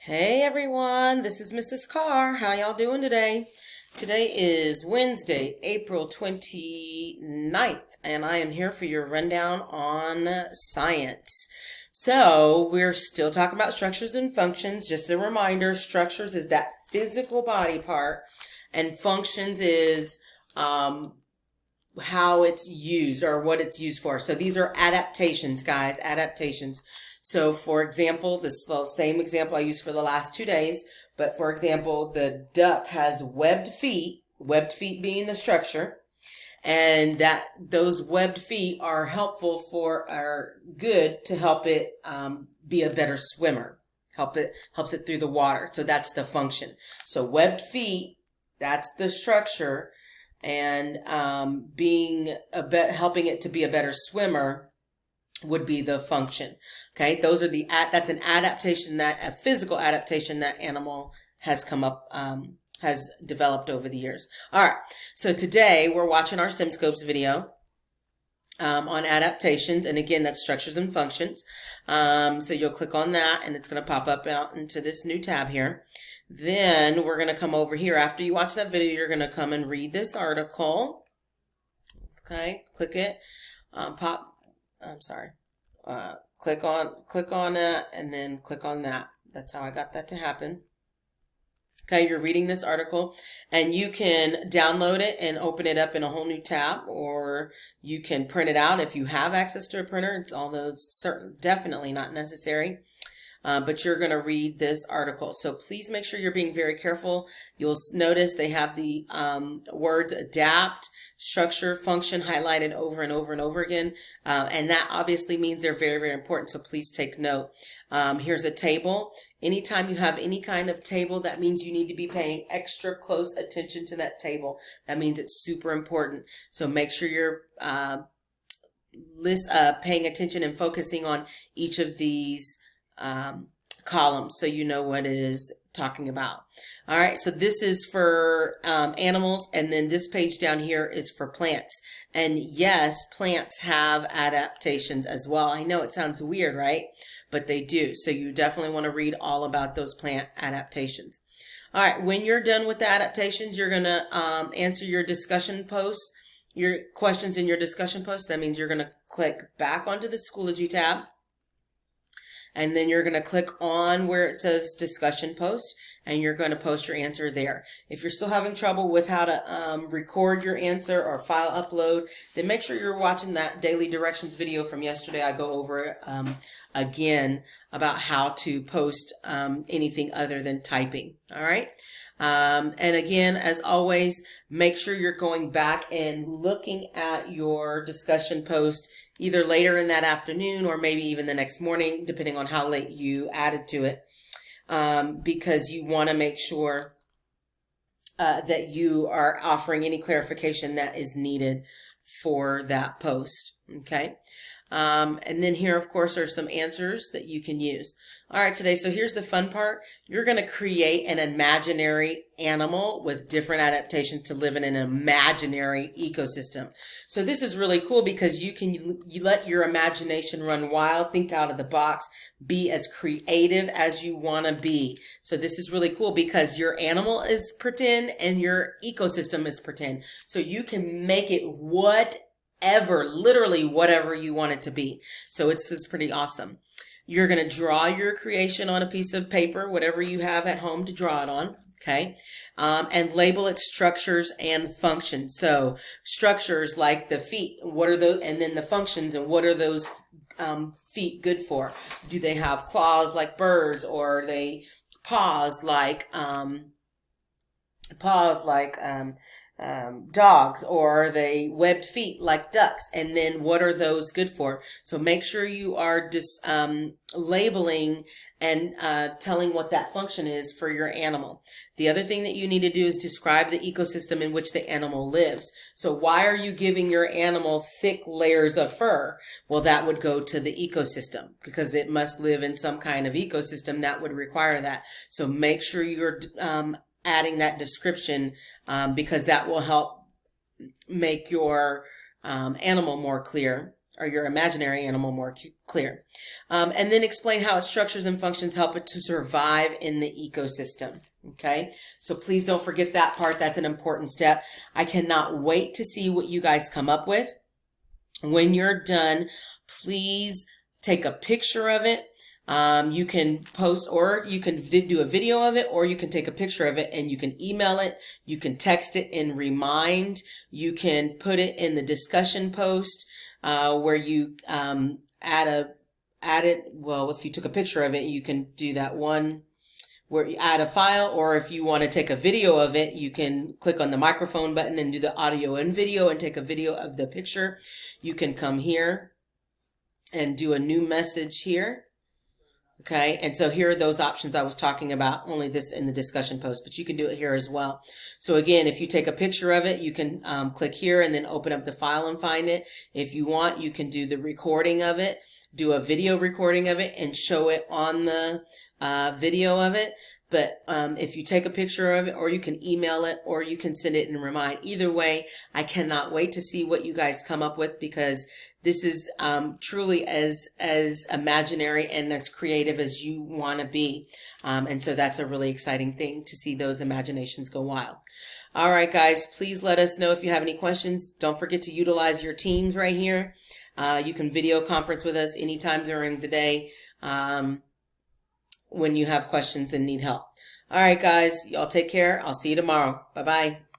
Hey everyone, this is Mrs. Carr. How y'all doing today? Today is Wednesday, April 29th, and I am here for your rundown on science. So, we're still talking about structures and functions. Just a reminder, structures is that physical body part, and functions is how it's used or what it's used for. So these are adaptations, guys, adaptations. So for example, this is the same example I used for the last 2 days, but for example, the duck has webbed feet being the structure, and that those webbed feet are good to help it be a better swimmer. Helps it through the water. So that's the function. So webbed feet, that's the structure, and helping it to be a better swimmer would be the function. Okay, those are that's an adaptation, a physical adaptation that animal has has developed over the years. All right, so today we're watching our STEMscopes video on adaptations, and again, that's structures and functions. So you'll click on that, and it's going to pop up out into this new tab here. Then we're going to come over here. After you watch that video, you're going to come and read this article. Okay, click it. Click on that, and then click on that. That's how I got that to happen. Okay, you're reading this article, and you can download it and open it up in a whole new tab, or you can print it out if you have access to a printer. Although it's definitely not necessary. But you're going to read this article. So please make sure you're being very careful. You'll notice they have the words adapt, structure, function highlighted over and over and over again. And that obviously means they're very, very important. So please take note. Here's a table. Anytime you have any kind of table, that means you need to be paying extra close attention to that table. That means it's super important. So make sure you're paying attention and focusing on each of these columns, so you know what it is talking about. All right, so this is for animals, and then this page down here is for plants. And yes, plants have adaptations as well. I know it sounds weird, right? But they do. So you definitely want to read all about those plant adaptations. All right, when you're done with the adaptations, you're going to answer your discussion posts, your questions in your discussion post. That means you're going to click back onto the Schoology tab. And then you're going to click on where it says discussion post, and you're going to post your answer there. If you're still having trouble with how to record your answer or file upload, then make sure you're watching that daily directions video from yesterday. I go over it again about how to post anything other than typing. All right. And again, as always, make sure you're going back and looking at your discussion post either later in that afternoon or maybe even the next morning, depending on how late you added to it, because you want to make sure that you are offering any clarification that is needed for that post. Okay. And then here, of course, are some answers that you can use. All right, today, so here's the fun part. You're going to create an imaginary animal with different adaptations to live in an imaginary ecosystem. So this is really cool because you let your imagination run wild, think out of the box, be as creative as you want to be. So this is really cool because your animal is pretend and your ecosystem is pretend. So you can make it literally whatever you want it to be. So it's pretty awesome. You're going to draw your creation on a piece of paper, whatever you have at home to draw it on. Okay. And label its structures and functions. So structures like the feet, what are those? And then the functions, and what are those feet good for? Do they have claws like birds, or are they paws like dogs, or are they webbed feet like ducks? And then what are those good for? So make sure you are just labeling and telling what that function is for your animal. The other thing that you need to do is describe the ecosystem in which the animal lives. So why are you giving your animal thick layers of fur? Well, that would go to the ecosystem because it must live in some kind of ecosystem that would require that. So make sure you're adding that description because that will help make your animal more clear, or your imaginary animal more clear. And then explain how its structures and functions help it to survive in the ecosystem. Okay, so please don't forget that part. That's an important step. I cannot wait to see what you guys come up with. When you're done, please take a picture of it. You can post, or you can do a video of it, or you can take a picture of it and you can email it. You can text it and remind. You can put it in the discussion post, where you, add it. Well, if you took a picture of it, you can do that one where you add a file, or if you want to take a video of it, you can click on the microphone button and do the audio and video and take a video of the picture. You can come here and do a new message here. Okay, and so here are those options I was talking about, only this in the discussion post, but you can do it here as well. So again, if you take a picture of it, you can click here and then open up the file and find it. If you want, you can do the recording of it, do a video recording of it and show it on the video of it. But if you take a picture of it, or you can email it, or you can send it and remind. Either way, I cannot wait to see what you guys come up with, because this is truly as imaginary and as creative as you want to be. And so that's a really exciting thing, to see those imaginations go wild. All right, guys, please let us know if you have any questions. Don't forget to utilize your Teams right here. You can video conference with us anytime during the day. When you have questions and need help. All right, guys, y'all take care. I'll see you tomorrow. Bye-bye.